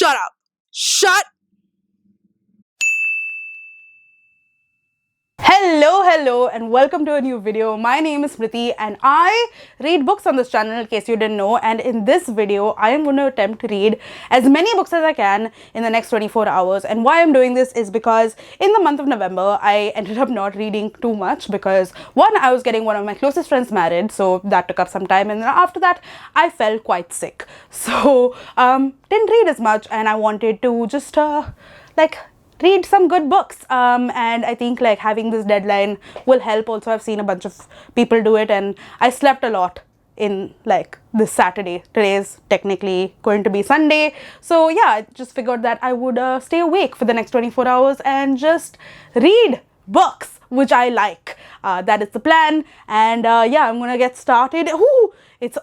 Shut up. Shut. Hello, and welcome to a new video. My name is Smriti, and I read books on this channel in case you didn't know. And in this video, I am going to attempt to read as many books as I can in the next 24 hours. And why I'm doing this is because in the month of November, I ended up not reading too much because one, I was getting one of my closest friends married, so that took up some time. And then after that, I felt quite sick. So, didn't read as much, and I wanted to just, read some good books, and I think like having this deadline will help. Also, I've seen a bunch of people do it, and I slept a lot in like this Saturday. Today is technically going to be Sunday, so yeah, I just figured that I would stay awake for the next 24 hours and just read books which I like. That is the plan, and yeah, I'm gonna get started. Ooh, it's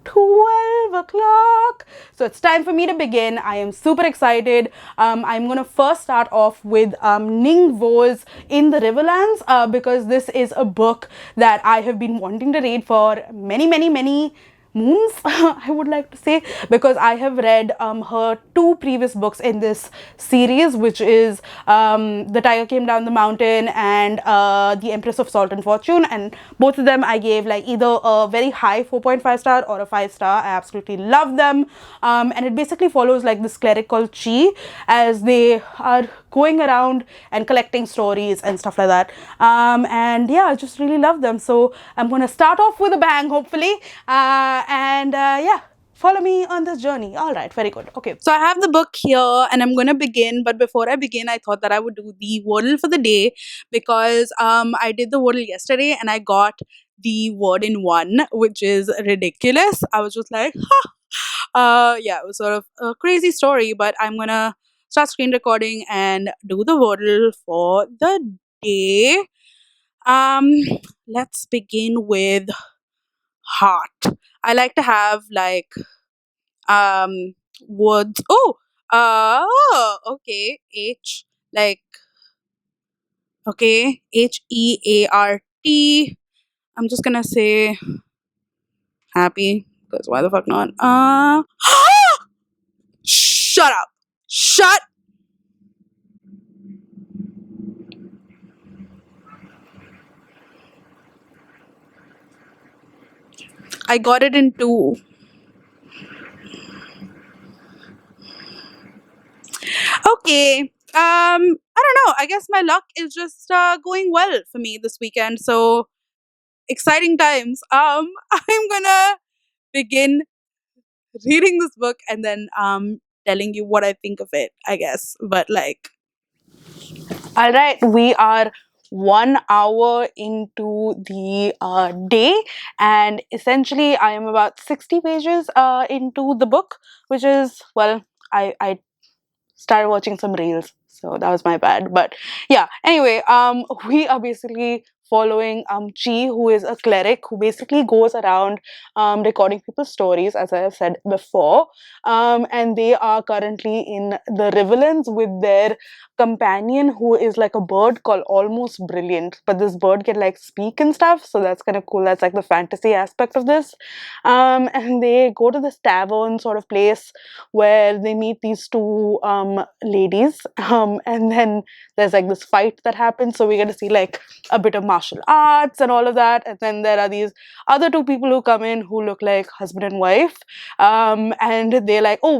12 o'clock, so it's time for me to begin. I am super excited. I'm gonna first start off with Ning Vo's In the Riverlands, because this is a book that I have been wanting to read for many moons, I would like to say, because I have read her two previous books in this series, which is The Tiger Came Down the Mountain and The Empress of Salt and Fortune, and both of them I gave like either a very high 4.5 star or a 5 star. I absolutely love them, and it basically follows like this cleric called Chi as they are going around and collecting stories and stuff like that, and yeah, I just really love them. So I'm gonna start off with a bang, hopefully, yeah, follow me on this journey. All right, very good. Okay, so I have the book here and I'm gonna begin, but before I begin, I thought that I would do the wordle for the day because I did the wordle yesterday and I got the word in one, which is ridiculous. I was just like, yeah, it was sort of a crazy story, but I'm gonna start screen recording and do the wordle for the day. Um, let's begin with heart. I like to have like words. Okay. Like okay, HEART. I'm just gonna say happy because why the fuck not? Shut up. Shut. I got it in two. Okay. I don't know. I guess my luck is just going well for me this weekend. So exciting times. I'm gonna begin reading this book and then telling you what I think of it, I guess. But like, all right, we are 1 hour into the day, and essentially I am about 60 pages into the book, which is, well, I started watching some reels, so that was my bad. But yeah, anyway, we are basically following Chi, who is a cleric who basically goes around recording people's stories, as I have said before, and they are currently in the Riverlands with their companion, who is like a bird called Almost Brilliant, but this bird can like speak and stuff, so that's kind of cool. That's like the fantasy aspect of this. And they go to this tavern sort of place where they meet these two ladies, and then there's like this fight that happens, so we get to see like a bit of martial arts and all of that. And then there are these other two people who come in who look like husband and wife, and they're like, oh,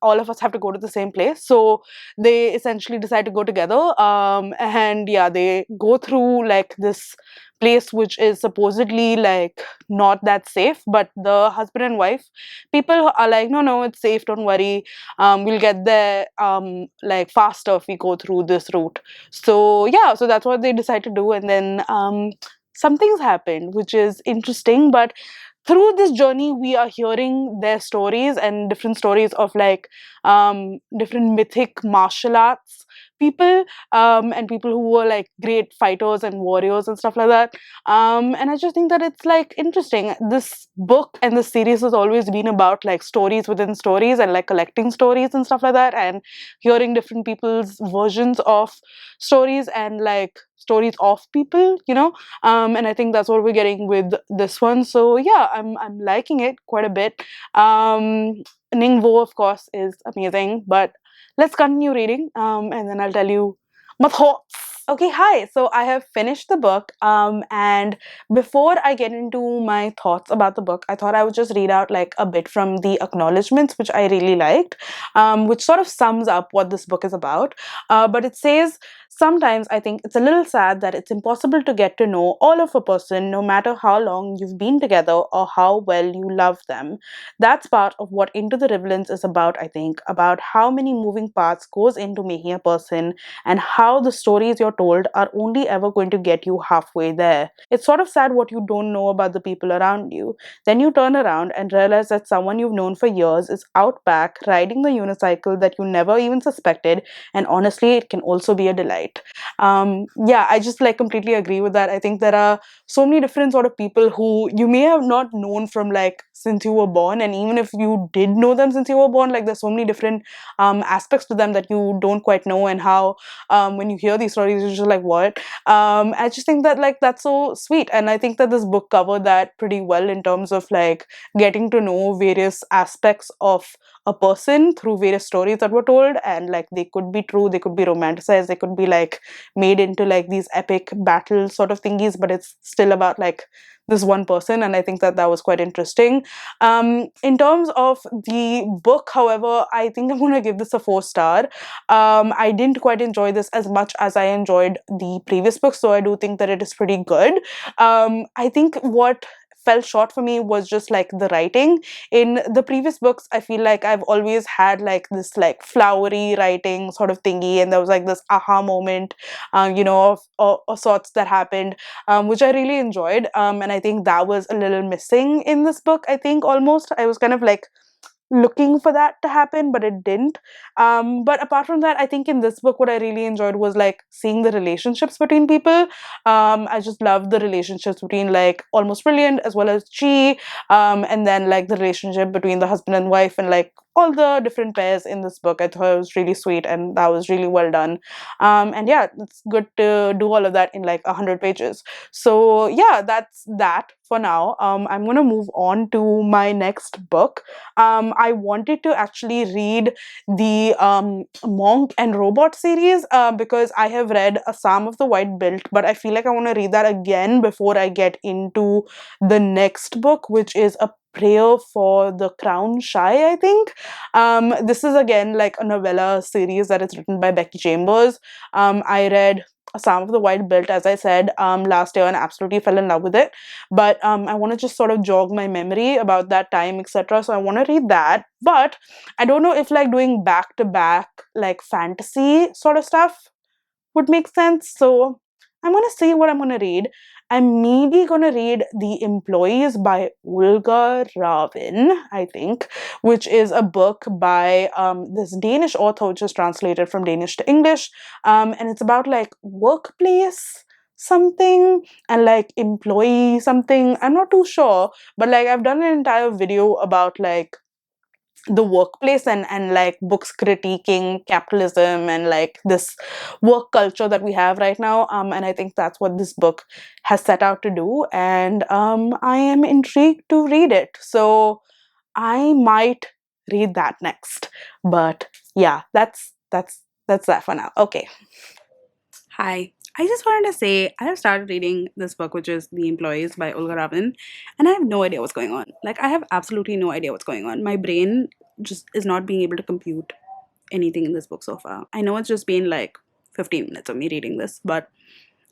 all of us have to go to the same place, so they essentially decide to go together, and yeah, they go through like this place which is supposedly like not that safe, but the husband and wife people are like, no, it's safe, don't worry, we'll get there like faster if we go through this route. So yeah, so that's what they decide to do, and then some things happen which is interesting. But through this journey we are hearing their stories and different stories of like different mythic martial arts people, and people who were like great fighters and warriors and stuff like that. And I just think that it's like interesting. This book and this series has always been about like stories within stories and like collecting stories and stuff like that, and hearing different people's versions of stories and like stories of people, and I think that's what we're getting with this one. So yeah, I'm liking it quite a bit. Ningbo, of course, is amazing, but let's continue reading, and then I'll tell you my thoughts. Okay, hi. So I have finished the book, and before I get into my thoughts about the book, I thought I would just read out like a bit from the acknowledgements, which I really liked, which sort of sums up what this book is about. But it says, sometimes I think it's a little sad that it's impossible to get to know all of a person, no matter how long you've been together or how well you love them. That's part of what Into the Riverlands is about, I think, about how many moving parts goes into making a person and how the stories you're told are only ever going to get you halfway there. It's sort of sad what you don't know about the people around you. Then you turn around and realize that someone you've known for years is out back riding the unicycle that you never even suspected, and honestly, it can also be a delight. Yeah, I just like completely agree with that. I think there are so many different sort of people who you may have not known from like since you were born, and even if you did know them since you were born, like there's so many different aspects to them that you don't quite know, and how when you hear these stories you're just like, what? I just think that like that's so sweet, and I think that this book covered that pretty well in terms of like getting to know various aspects of a person through various stories that were told, and like they could be true, they could be romanticized, they could be like made into like these epic battle sort of thingies, but it's still about like this one person, and I think that that was quite interesting. In terms of the book, however, I think I'm going to give this a 4 star. I didn't quite enjoy this as much as I enjoyed the previous book, so I do think that it is pretty good. I think what fell short for me was just like the writing. In the previous books, I feel like I've always had like this like flowery writing sort of thingy, and there was like this aha moment, of sorts that happened, which I really enjoyed, and I think that was a little missing in this book. I think almost I was kind of like looking for that to happen, but it didn't. But apart from that, I think in this book what I really enjoyed was like seeing the relationships between people. I just loved the relationships between like Almost Brilliant as well as Chi, and then like the relationship between the husband and wife, and like all the different pairs in this book. I thought it was really sweet, and that was really well done. And yeah, it's good to do all of that in like 100 pages. So yeah, that's that for now. I'm gonna move on to my next book. I wanted to actually read the Monk and Robot series, because I have read A Psalm of the White Belt, but I feel like I want to read that again before I get into the next book, which is A Prayer for the Crown Shy, I think. This is again like a novella series that is written by Becky Chambers. I read A Psalm of the White Belt, as I said, last year, and absolutely fell in love with it. But I want to just sort of jog my memory about that time, etc. So I want to read that. But I don't know if like doing back to back like fantasy sort of stuff would make sense. So I'm gonna see what I'm gonna read. I'm maybe gonna read The Employees by Olga Ravin, I think, which is a book by this Danish author, which is translated from Danish to English. And it's about like workplace something and like employee something. I'm not too sure, but like I've done an entire video about like the workplace and like books critiquing capitalism and like this work culture that we have right now, and I think that's what this book has set out to do, and I am intrigued to read it, so I might read that next. But yeah, that's that for now. Okay. Hi. I just wanted to say I have started reading this book, which is The Employees by Olga Ravin, and I have no idea what's going on. Like, I have absolutely no idea what's going on. My brain just is not being able to compute anything in this book so far. I know it's just been like 15 minutes of me reading this, but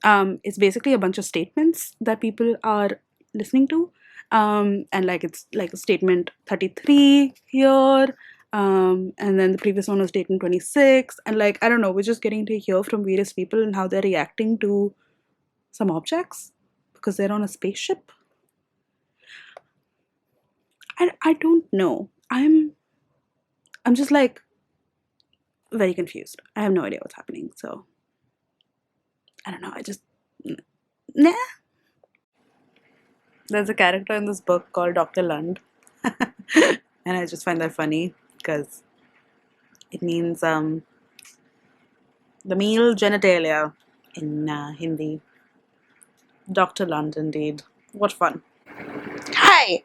it's basically a bunch of statements that people are listening to. And like it's like a statement 33 here, and then the previous one was statement 26, and like I don't know, we're just getting to hear from various people and how they're reacting to some objects because they're on a spaceship. I don't know. I'm just like very confused. I have no idea what's happening. So I don't know. I just nah. There's a character in this book called Dr. Lund, and I just find that funny because it means the male genitalia in Hindi. Dr. Lund, indeed. What fun. Hi.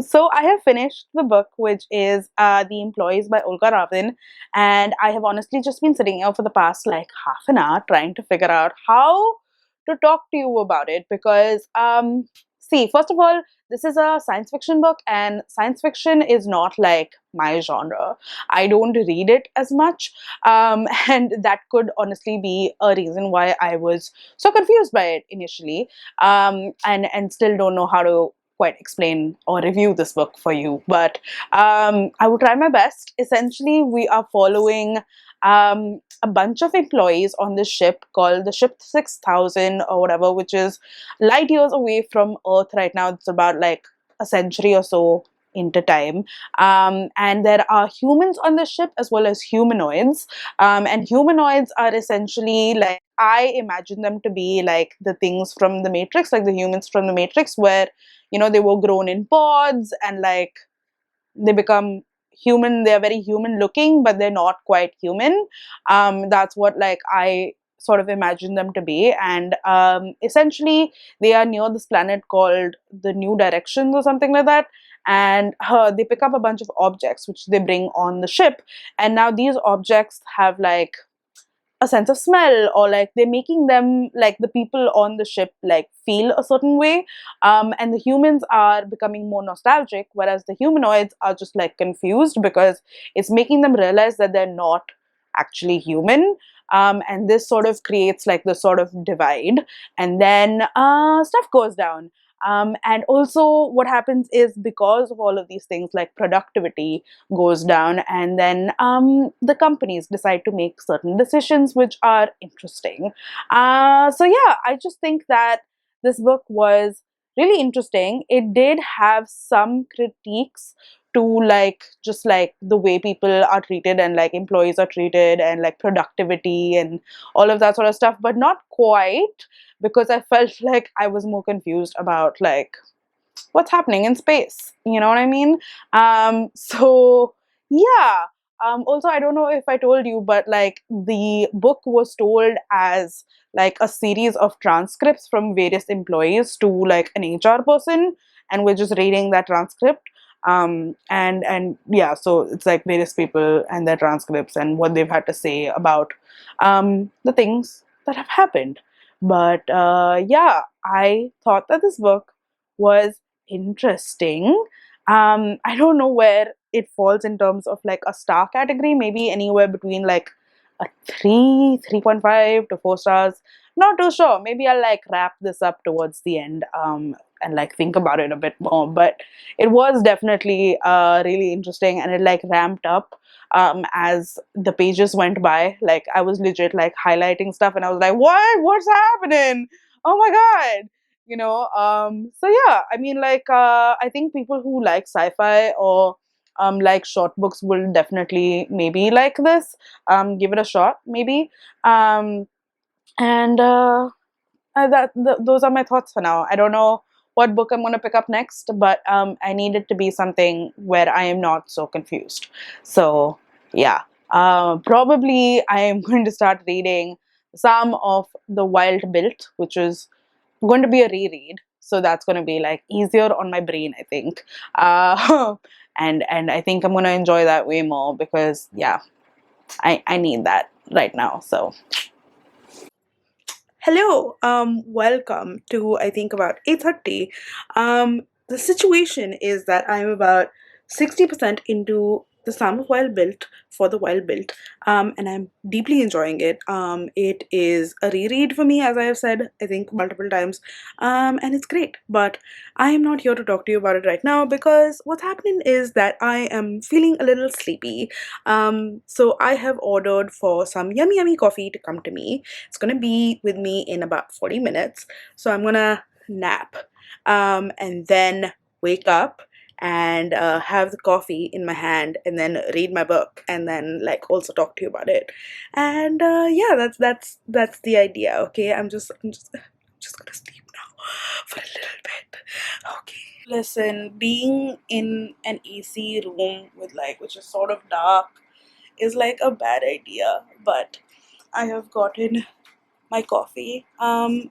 So I have finished the book, which is The Employees by Olga Ravin, and I have honestly just been sitting here for the past like half an hour trying to figure out how to talk to you about it because see, first of all, this is a science fiction book, and science fiction is not like my genre. I don't read it as much, and that could honestly be a reason why I was so confused by it initially, and still don't know how to quite explain or review this book for you, but I will try my best. Essentially, we are following a bunch of employees on this ship called the Ship 6000 or whatever, which is light years away from Earth right now. It's about like a century or so into time. And there are humans on the ship as well as humanoids. And humanoids are essentially like, I imagine them to be like the things from the Matrix, like the humans from the Matrix, where they were grown in pods and like they become human. They're very human looking, but they're not quite human. That's what like I sort of imagine them to be. And essentially they are near this planet called the New Directions or something like that, and they pick up a bunch of objects which they bring on the ship, and now these objects have like a sense of smell, or like they're making them, like the people on the ship, like feel a certain way. And the humans are becoming more nostalgic, whereas the humanoids are just like confused because it's making them realize that they're not actually human. And this sort of creates like the sort of divide, and then stuff goes down. And also what happens is, because of all of these things, like productivity goes down, and then the companies decide to make certain decisions which are interesting. So yeah, I just think that this book was really interesting. It did have some critiques to like just like the way people are treated and like employees are treated and like productivity and all of that sort of stuff, but not quite, because I felt like I was more confused about like what's happening in space. You know what I mean? So yeah. Also, I don't know if I told you, but like the book was told as like a series of transcripts from various employees to like an HR person, and we're just reading that transcript. And yeah, so it's like various people and their transcripts and what they've had to say about the things that have happened. But yeah, I thought that this book was interesting. I don't know where it falls in terms of like a star category, maybe anywhere between like a 3.5 to 4 stars. Not too sure. Maybe I'll like wrap this up towards the end and like think about it a bit more. But it was definitely really interesting, and it like ramped up as the pages went by. Like I was legit like highlighting stuff, and I was like, what's happening? Oh my god. So yeah, I mean, like I think people who like sci-fi or like short books will definitely maybe like this. Give it a shot maybe. Um and those are my thoughts for now. I don't know what book I'm going to pick up next, but I need it to be something where I am not so confused. So yeah, probably I am going to start reading some of The Wild Built, which is going to be a reread, so that's going to be like easier on my brain, I think. And I think I'm going to enjoy that way more, because yeah, I need that right now. So hello, welcome to, I think, about 8:30. The situation is that I'm about 60% into the Psalm of Wild Built for the Wild Built, and I'm deeply enjoying it. It is a reread for me, as I have said, I think, multiple times, and it's great. But I am not here to talk to you about it right now, because what's happening is that I am feeling a little sleepy. So I have ordered for some yummy, yummy coffee to come to me. It's gonna be with me in about 40 minutes. So I'm gonna nap and then wake up and have the coffee in my hand and then read my book and then like also talk to you about it. And yeah, that's the idea. Okay, I'm just gonna sleep now for a little bit. Okay. Listen, being in an AC room with like which is sort of dark is like a bad idea, but I have gotten my coffee.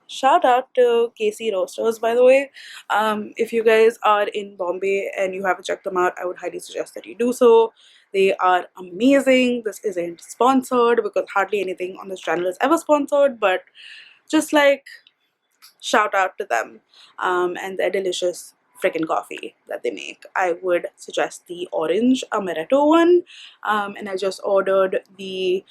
Shout out to KC Roasters, by the way. If you guys are in Bombay and you haven't checked them out, I would highly suggest that you do so. They are amazing. This isn't sponsored because hardly anything on this channel is ever sponsored, but just like shout out to them, and their delicious freaking coffee that they make. I would suggest the orange amaretto one, and I just ordered the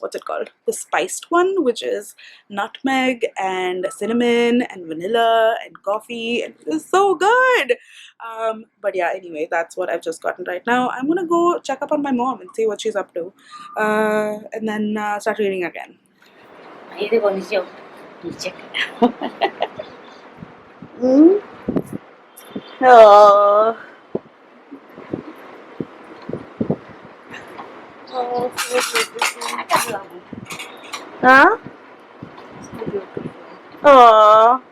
what's it called, the spiced one, which is nutmeg and cinnamon and vanilla and coffee, and it is so good. But yeah, anyway, that's what I've just gotten right now. I'm gonna go check up on my mom and see what she's up to, and then start reading again. Mm. Oh. Oh, so beautiful. Huh? So beautiful. Oh.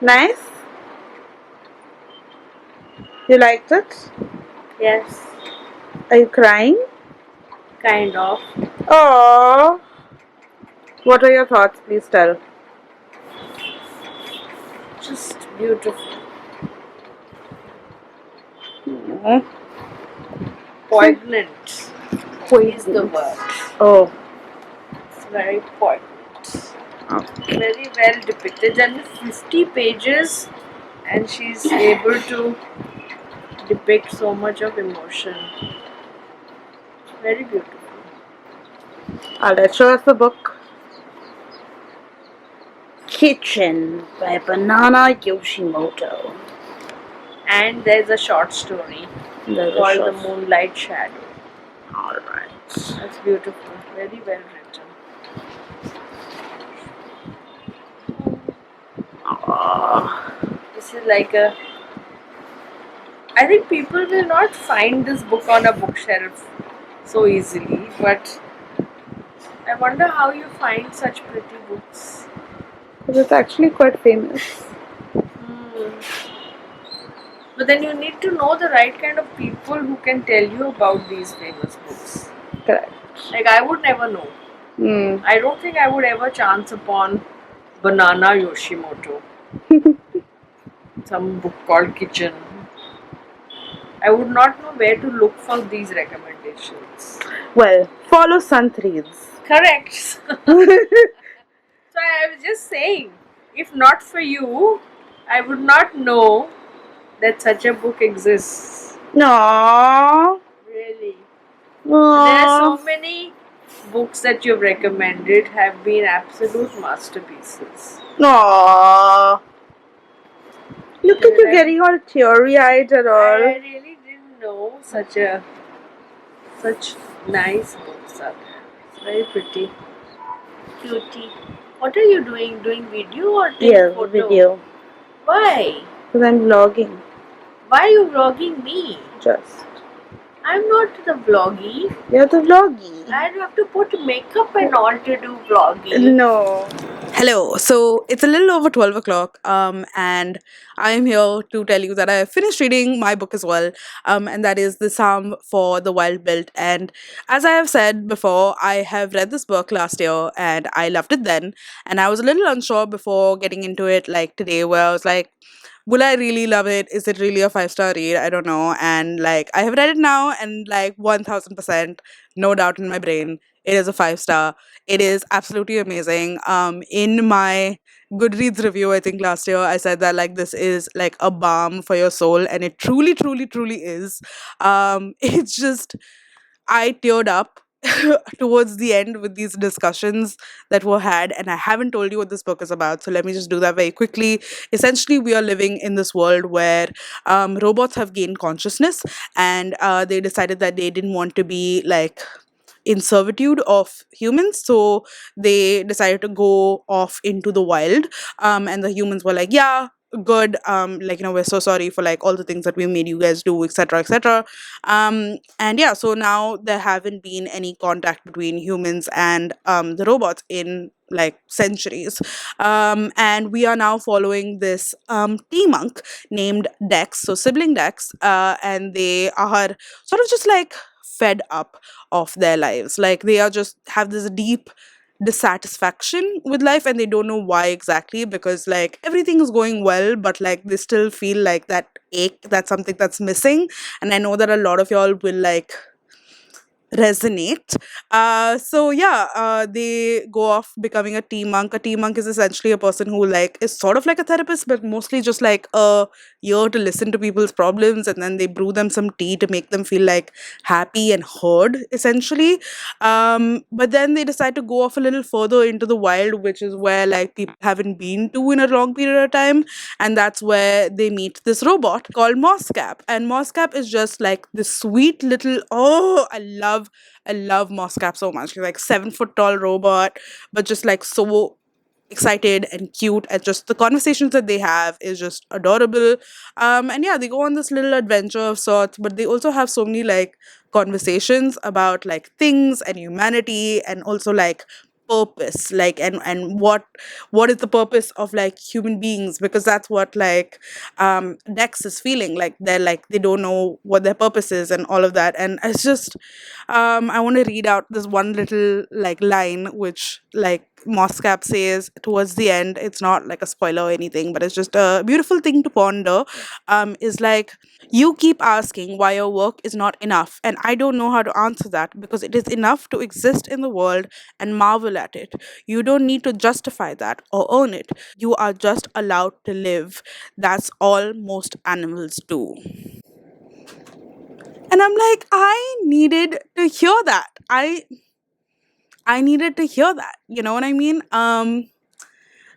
Nice. You liked it? Yes. Are you crying? Kind of. Oh. What are your thoughts? Please tell. Just beautiful. Mm. Poignant is the word. Oh. It's very poignant. Okay. Very well depicted. And 50 pages, and she's able to depict so much of emotion. Very beautiful. Let's show us the book. Kitchen by Banana Yoshimoto. And there's a short story called The Moonlight Shadow. Alright. That's beautiful. Very well written. This is like a... I think people will not find this book on a bookshelf so easily, but I wonder how you find such pretty books. Because it's actually quite famous. But then you need to know the right kind of people who can tell you about these famous books. Correct. Like I would never know. I don't think I would ever chance upon Banana Yoshimoto. Some book called Kitchen. I would not know where to look for these recommendations. Well, follow Sant Reads. Correct. So I was just saying, if not for you, I would not know that such a book exists. No. Really. Aww. There are so many books that you've recommended have been absolute masterpieces. Aww. Look at you getting all teary-eyed and all. I really didn't know such nice books are there. It's very pretty. Cutie. What are you doing? Doing video or taking photo? Video. Why? Because I'm vlogging. Why are you vlogging me? Just. I'm not the vloggy. You're the vloggy. I have to put makeup and all to do vlogging. No. Hello. So it's a little over 12 o'clock, and I am here to tell you that I have finished reading my book as well, and that is The Psalm for the Wild Built. And as I have said before, I have read this book last year and I loved it then, and I was a little unsure before getting into it, like today, where I was like, will I really love it? Is it really a 5-star read? I don't know. And like I have read it now, and like 1000%, no doubt in my brain, it is a 5-star. It is absolutely amazing. In my Goodreads review, I think last year, I said that like this is like a balm for your soul, and it truly, truly, truly is. It's just I teared up towards the end with these discussions that were had, and I haven't told you what this book is about, so let me just do that very quickly. Essentially, we are living in this world where robots have gained consciousness, and they decided that they didn't want to be like in servitude of humans, so they decided to go off into the wild, and the humans were like, yeah, good, like, we're so sorry for like all the things that we made you guys do, etc., etc. And yeah, so now there haven't been any contact between humans and the robots in like centuries. And we are now following this tea monk named Dex, so sibling Dex, and they are sort of just like fed up of their lives. Like they are just have this deep dissatisfaction with life, and they don't know why exactly, because like everything is going well, but like they still feel like that ache, that's something that's missing. And I know that a lot of y'all will like resonate. So yeah, they go off becoming a tea monk. A tea monk is essentially a person who like is sort of like a therapist, but mostly just like a ear to listen to people's problems, and then they brew them some tea to make them feel like happy and heard, essentially. But then they decide to go off a little further into the wild, which is where like people haven't been to in a long period of time, and that's where they meet this robot called Moscap. And Moscap is just like this sweet little, oh, I love Moscap so much. He's like 7 foot tall robot, but just like so excited and cute, and just the conversations that they have is just adorable. And yeah, they go on this little adventure of sorts, but they also have so many like conversations about like things and humanity, and also like purpose, like, and what is the purpose of like human beings, because that's what like Dex is feeling like. They're like they don't know what their purpose is and all of that. And it's just I want to read out this one little like line which like Moscap says towards the end. It's not like a spoiler or anything, but it's just a beautiful thing to ponder. Is like, you keep asking why your work is not enough, and I don't know how to answer that, because it is enough to exist in the world and marvel at it. You don't need to justify that or earn it. You are just allowed to live. That's all most animals do. And I'm like, I needed to hear that. I needed to hear that. You know what I mean?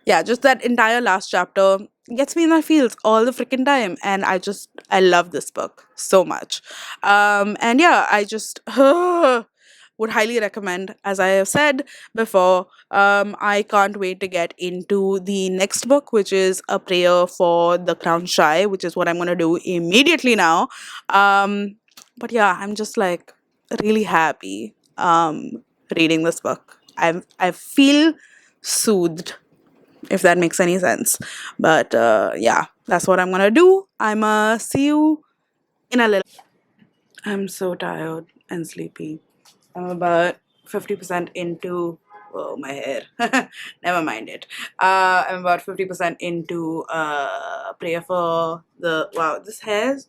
Yeah, just that entire last chapter gets me in my feels all the freaking time, and I love this book so much. And yeah, I just would highly recommend, as I have said before. I can't wait to get into the next book, which is A Prayer for the Crown Shy, which is what I'm gonna do immediately now. But yeah, I'm just like really happy reading this book. I feel soothed, if that makes any sense. But yeah, that's what I'm gonna do. I'm see you in a little. I'm so tired and sleepy. I'm about 50% into. Oh, my hair. Never mind it. I'm about 50% into prayer for the. Wow, this hair's.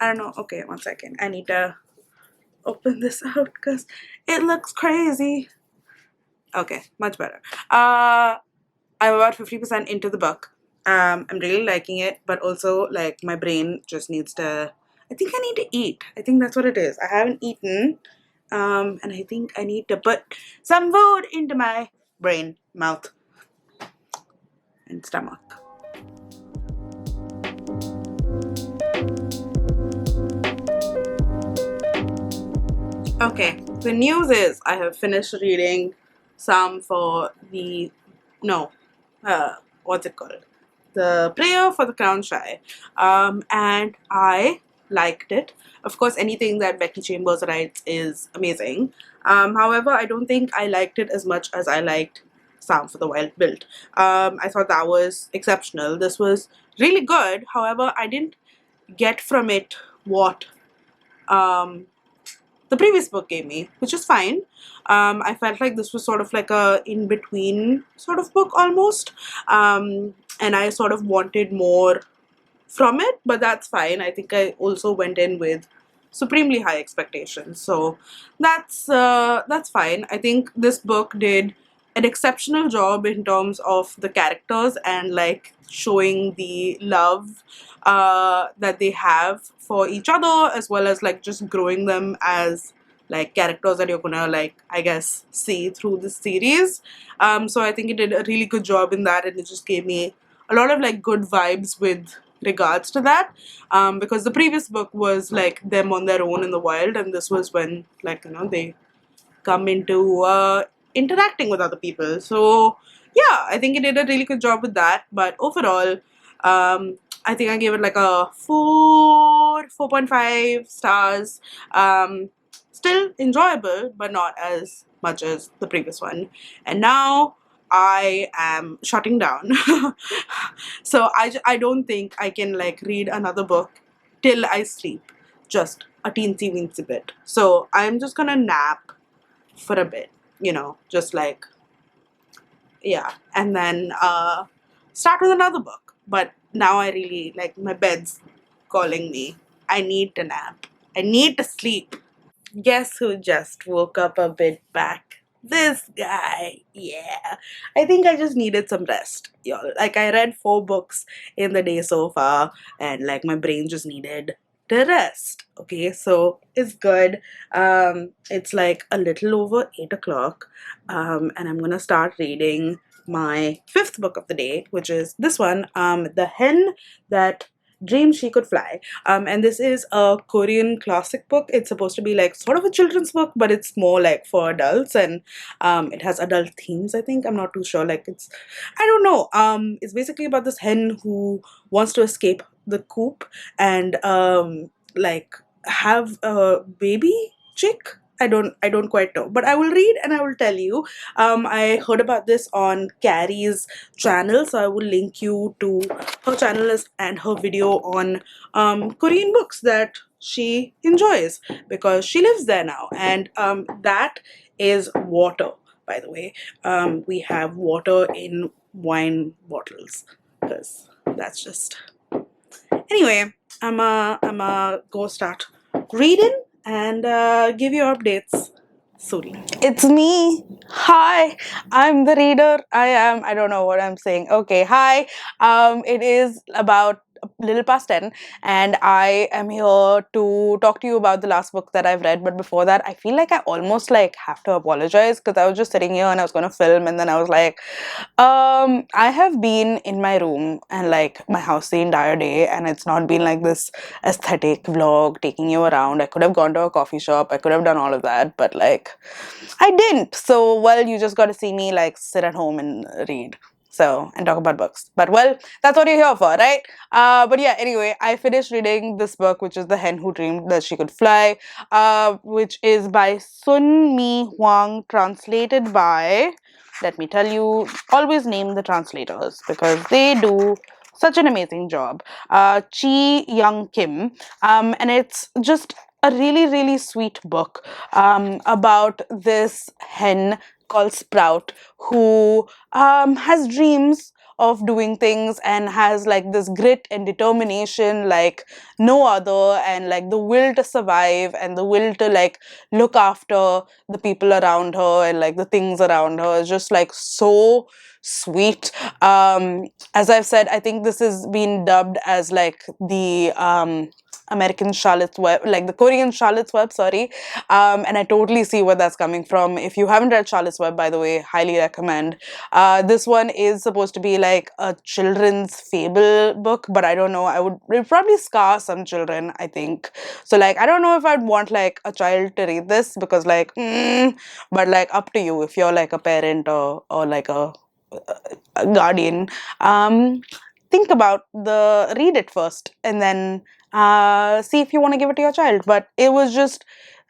I don't know. Okay, one second. I need to open this out because it looks crazy. Okay, much better. I'm about 50% into the book. I'm really liking it, but also like my brain just needs to. I think I need to eat. I think that's what it is. I haven't eaten, and I think I need to put some food into my brain, mouth, and stomach. Okay, the news is I have finished reading some for the no, what's it called? The Prayer for the Crown Shy, and I liked it. Of course, anything that Becky Chambers writes is amazing. However, I don't think I liked it as much as I liked Sound for the Wild Built. I thought that was exceptional. This was really good. However, I didn't get from it what um, the previous book gave me, which is fine. I felt like this was sort of like a in-between sort of book almost. And I sort of wanted more from it, but that's fine. I think I also went in with supremely high expectations, so that's fine. I think this book did an exceptional job in terms of the characters and like showing the love that they have for each other, as well as like just growing them as like characters that you're gonna like, I guess, see through this series. So I think it did a really good job in that, and it just gave me a lot of like good vibes with regards to that, because the previous book was like them on their own in the wild, and this was when like they come into interacting with other people. So yeah, I think it did a really good job with that. But overall, I think I gave it like a 4.5 stars. Still enjoyable, but not as much as the previous one. And now I am shutting down. So I don't think I can like read another book till I sleep, just a teensy weensy bit. So I'm just gonna nap for a bit, just like, yeah, and then start with another book. But now I really like, my bed's calling me. I need to nap. I need to sleep. Guess who just woke up a bit back? This guy. Yeah. I think I just needed some rest. Y'all. Like, I read 4 books in the day so far, and like my brain just needed to rest. Okay, so it's good. It's like a little over 8 o'clock. And I'm gonna start reading my 5th book of the day, which is this one, The Hen That Dreamed She Could Fly. And this is a Korean classic book. It's supposed to be like sort of a children's book, but it's more like for adults, and it has adult themes, I think. I'm not too sure. Like, I don't know. It's basically about this hen who wants to escape the coop and like have a baby chick. I don't quite know, but I will read and I will tell you. I heard about this on Carrie's channel, so I will link you to her channel and her video on Korean books that she enjoys, because she lives there now. And that is water, by the way. We have water in wine bottles, because that's just, anyway. I'm a go start reading and give you updates soon. It's me. Hi, I'm the reader. I don't know what I'm saying. Okay, hi. It is about a little past 10, and I am here to talk to you about the last book that I've read. But before that, I feel like I almost like have to apologize, because I was just sitting here and I was gonna film, and then I was like, I have been in my room and like my house the entire day, and it's not been like this aesthetic vlog taking you around. I could have gone to a coffee shop, I could have done all of that, but like I didn't. So, well, you just got to see me like sit at home and read. So, and talk about books. But well, that's what you're here for, right? But yeah, anyway, I finished reading this book, which is The Hen Who Dreamed That She Could Fly, which is by Sun Mi Huang, translated by, let me tell you, always name the translators because they do such an amazing job. Chi Young Kim. And it's just a really, really sweet book about this hen called Sprout, who has dreams of doing things and has like this grit and determination like no other, and like the will to survive and the will to like look after the people around her and like the things around her is just like so sweet. As I've said, I think this has been dubbed as like the American Charlotte's Web, like the Korean Charlotte's Web, sorry. And I totally see where that's coming from. If you haven't read Charlotte's Web, by the way, highly recommend. This one is supposed to be like a children's fable book, but I don't know. It would probably scar some children, I think. So like, I don't know if I'd want like a child to read this, because like, but like up to you if you're like a parent or like a guardian. Think about read it first, and then see if you want to give it to your child. But it was just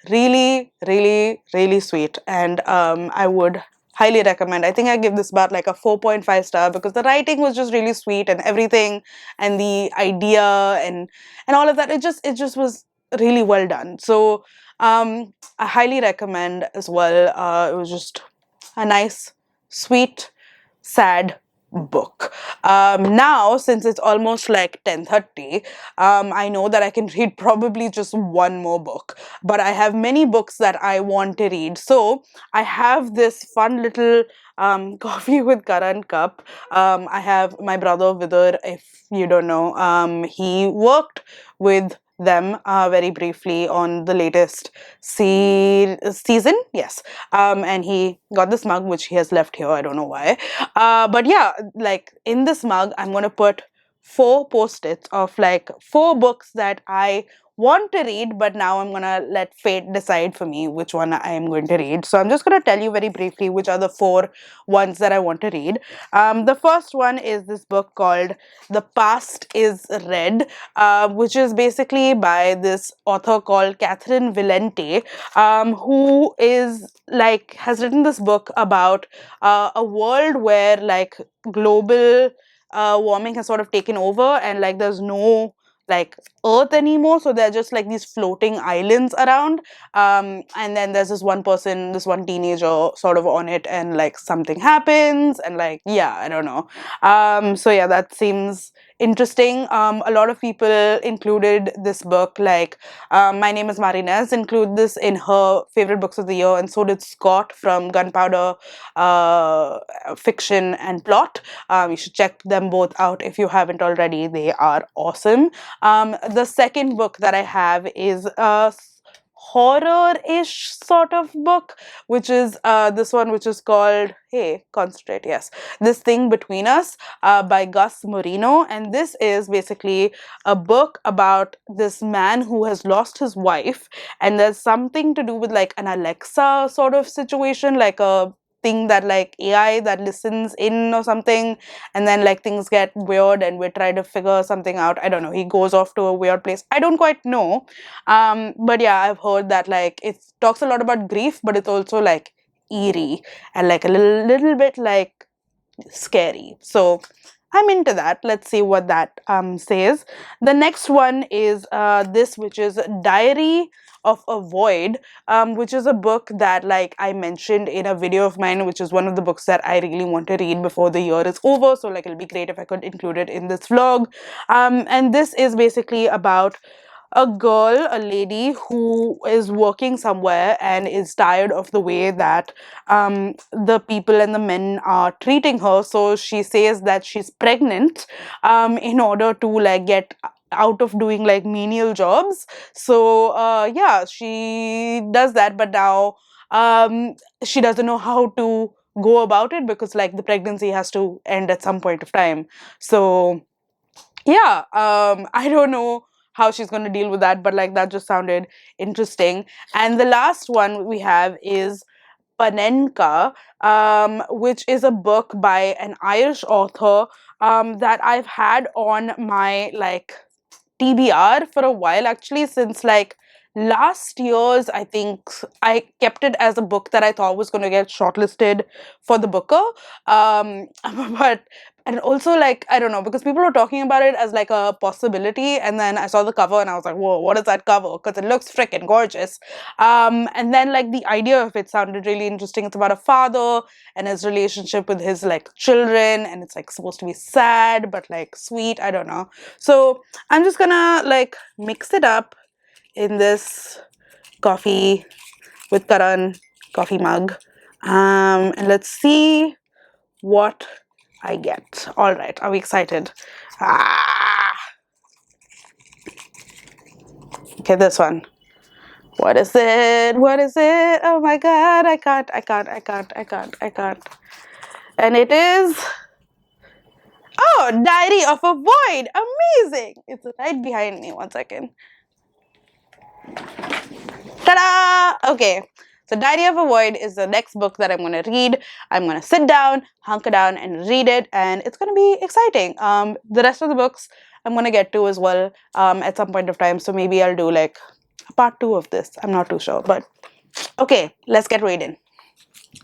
really, really, really sweet, and I would highly recommend. I think I give this about like a 4.5 star, because the writing was just really sweet and everything, and the idea and all of that. It just was really well done. So I highly recommend as well. It was just a nice, sweet, sad book. Now, since it's almost like 10:30, I know that I can read probably just one more book, but I have many books that I want to read. So I have this fun little coffee with Karan cup. I have my brother Vidar, if you don't know. He worked with them very briefly on the latest season, yes. And he got this mug, which he has left here. I don't know why. But yeah, like in this mug, I'm gonna put 4 post-its of like 4 books that I want to read, but now I'm gonna let fate decide for me which one I am going to read. So I'm just gonna tell you very briefly which are the 4 ones that I want to read. The first one is this book called The Past is Red, which is basically by this author called Catherine Valente, who is like has written this book about a world where like global warming has sort of taken over, and like there's no like earth anymore, so they're just like these floating islands around, and then there's this one person, this one teenager sort of on it, and like something happens, and like yeah, I don't know. So yeah, that seems interesting. A lot of people included this book, like My Name is Marinez, include this in her favorite books of the year, and so did Scott from Gunpowder Fiction and Plot. You should check them both out if you haven't already. They are awesome. The second book that I have is a horror-ish sort of book, which is this one, which is called, hey, concentrate, yes, This Thing Between Us, by Gus Moreno. And this is basically a book about this man who has lost his wife, and there's something to do with like an Alexa sort of situation, like a thing that like AI that listens in or something, and then like things get weird and we're trying to figure something out. I don't know, he goes off to a weird place, I don't quite know. But yeah, I've heard that like it talks a lot about grief, but it's also like eerie and like a little bit like scary. So I'm into that. Let's see what that says. The next one is this, which is Diary of a Void, which is a book that like I mentioned in a video of mine, which is one of the books that I really want to read before the year is over. So like it'll be great if I could include it in this vlog. And this is basically about a girl, a lady who is working somewhere and is tired of the way that the people and the men are treating her. So she says that she's pregnant in order to like get out of doing like menial jobs. So yeah, she does that, but now she doesn't know how to go about it because like the pregnancy has to end at some point of time. So yeah, I don't know how she's going to deal with that, but like that just sounded interesting. And the last one we have is Panenka, which is a book by an Irish author that I've had on my like TBR for a while, actually, since like last year's. I think I kept it as a book that I thought was going to get shortlisted for the Booker. But and also like I don't know, because people were talking about it as like a possibility, and then I saw the cover and I was like, whoa, what is that cover? Because it looks freaking gorgeous. And then like the idea of it sounded really interesting. It's about a father and his relationship with his like children, and it's like supposed to be sad but like sweet. I don't know. So I'm just gonna like mix it up in this coffee with Karan coffee mug, and let's see what I get. All right, are we excited? Okay, this one. What is it? What is it? Oh my god, I can't. And it is, oh, Diary of a Void. Amazing. It's right behind me. One second. Ta-da! Okay, so Diary of a Void is the next book that I'm going to read. I'm going to sit down, hunker down, and read it, and it's going to be exciting. The rest of the books I'm going to get to as well at some point of time, so maybe I'll do like a part 2 of this. I'm not too sure, but okay, let's get reading.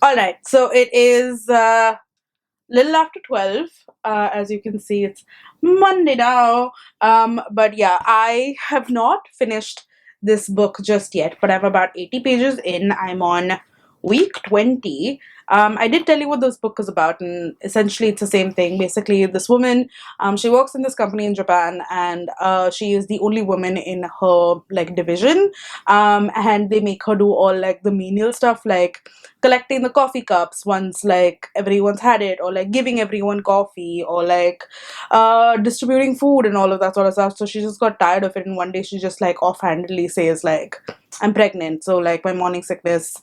All right, so it is little after 12. As you can see, it's Monday now. But yeah, I have not finished this book just yet, but I'm about 80 pages in. I'm on week 20. I did tell you what this book is about, and essentially it's the same thing. Basically, this woman, she works in this company in Japan, and she is the only woman in her like division, and they make her do all like the menial stuff, like collecting the coffee cups once like everyone's had it, or like giving everyone coffee, or like distributing food and all of that sort of stuff. So she just got tired of it, and one day she just like offhandedly says like, I'm pregnant, so like my morning sickness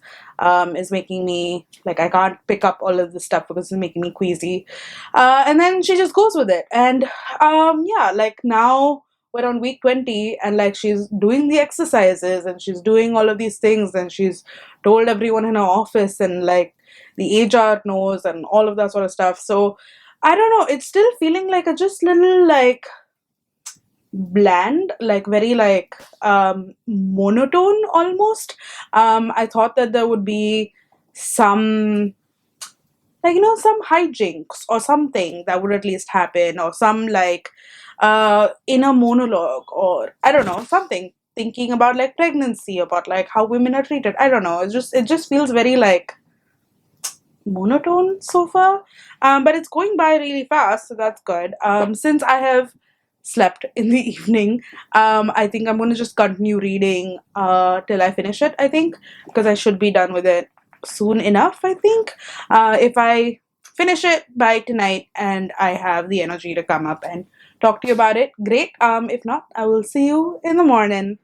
is making me like I can't pick up all of this stuff because it's making me queasy. And then she just goes with it, and yeah, like now we're on week 20, and like she's doing the exercises and she's doing all of these things, and she's told everyone in her office, and like the HR knows, and all of that sort of stuff. So I don't know. It's still feeling like a just little like bland, like very like monotone almost. I thought that there would be some, like, you know, some hijinks or something that would at least happen, or some like inner monologue, or I don't know, something thinking about like pregnancy, about like how women are treated. I don't know, it just feels very like monotone so far. But it's going by really fast, so that's good. Since I have slept in the evening, I think I'm going to just continue reading till I finish it, I think, because I should be done with it soon enough, I think. If I finish it by tonight and I have the energy to come up and talk to you about it, great. If not, I will see you in the morning.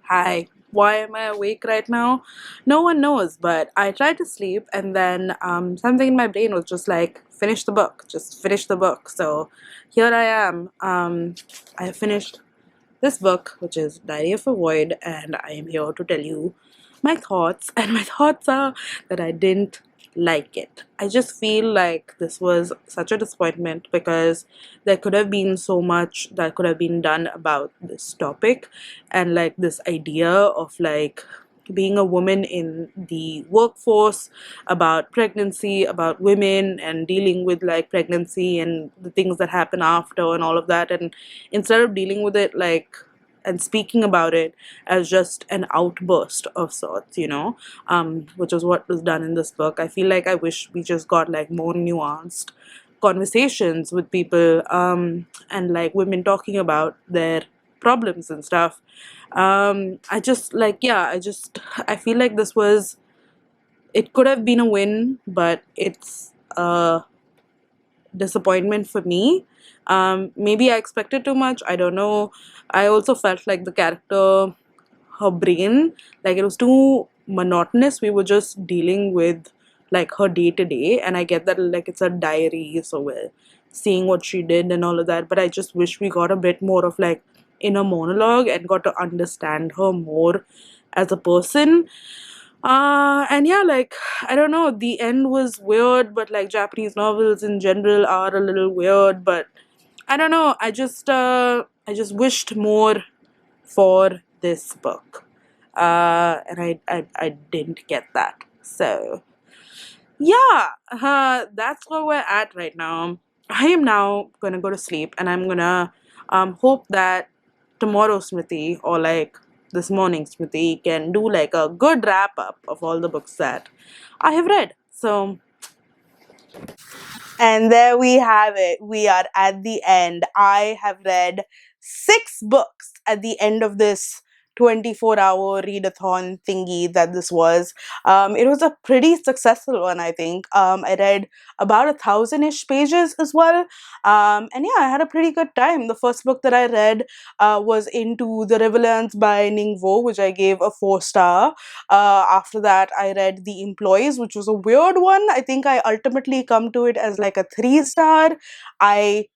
Hi. Why am I awake right now? No one knows, but I tried to sleep, and then something in my brain was just like, finish the book, just finish the book. So here I am. I have finished this book, which is Diary of a Void, and I am here to tell you my thoughts. And my thoughts are that I didn't like it. I just feel like this was such a disappointment, because there could have been so much that could have been done about this topic, and like this idea of like being a woman in the workforce, about pregnancy, about women, and dealing with like pregnancy and the things that happen after and all of that. And instead of dealing with it like and speaking about it as just an outburst of sorts, which is what was done in this book. I feel like I wish we just got like more nuanced conversations with people, and like women talking about their problems and stuff. I just like, yeah, I feel like this was, it could have been a win, but it's a disappointment for me. Maybe I expected too much, I don't know. I also felt like the character, her brain, like it was too monotonous. We were just dealing with like her day to day, and I get that like it's a diary, so we're seeing what she did and all of that, but I just wish we got a bit more of like inner monologue and got to understand her more as a person. And yeah, like I don't know, the end was weird, but like Japanese novels in general are a little weird, but I don't know, I just wished more for this book. And I didn't get that. So yeah, that's where we're at right now. I am now gonna go to sleep, and I'm gonna hope that tomorrow Smriti, or like this morning Smriti, can do like a good wrap up of all the books that I have read. So, and there we have it. We are at the end. I have read 6 books at the end of this 24-hour readathon thingy that this was. It was a pretty successful one, I think. I read about 1,000-ish pages as well. And yeah, I had a pretty good time. The first book that I read was Into the Riverlands by Ningbo, which I gave a 4 star. After that, I read The Employees, which was a weird one. I think I ultimately come to it as like a 3 star. I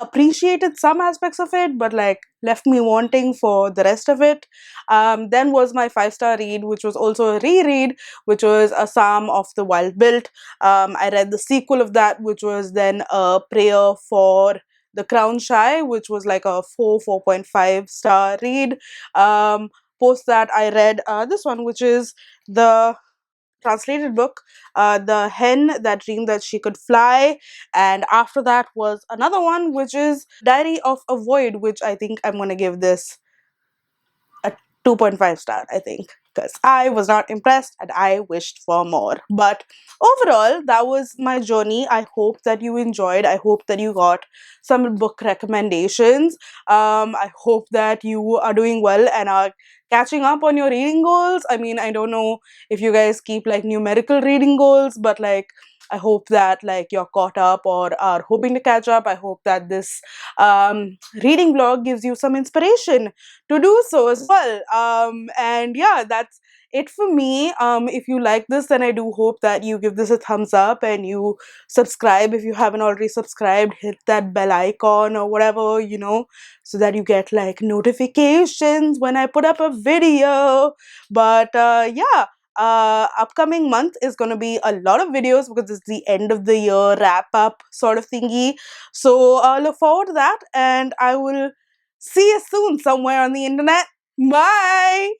appreciated some aspects of it, but like left me wanting for the rest of it. Then was my 5 star read, which was also a reread, which was A Psalm of the Wild Built. I read the sequel of that, which was then A Prayer for the Crown Shy, which was like a 4.5 star read. Post that, I read this one, which is the translated book, The Hen That Dreamed That She Could Fly. And after that was another one, which is Diary of a Void, which I think I'm going to give this a 2.5 star, I think, because I was not impressed and I wished for more. But overall, that was my journey. I hope that you enjoyed. I hope that you got some book recommendations. I hope that you are doing well and are catching up on your reading goals. I mean, I don't know if you guys keep like numerical reading goals, but like I hope that like you're caught up or are hoping to catch up. I hope that this reading blog gives you some inspiration to do so as well. And yeah, that's it for me. If you like this, then I do hope that you give this a thumbs up and you subscribe if you haven't already subscribed. Hit that bell icon or whatever, so that you get like notifications when I put up a video. But yeah, upcoming month is going to be a lot of videos because it's the end of the year wrap up sort of thingy. So look forward to that, and I will see you soon somewhere on the internet. Bye.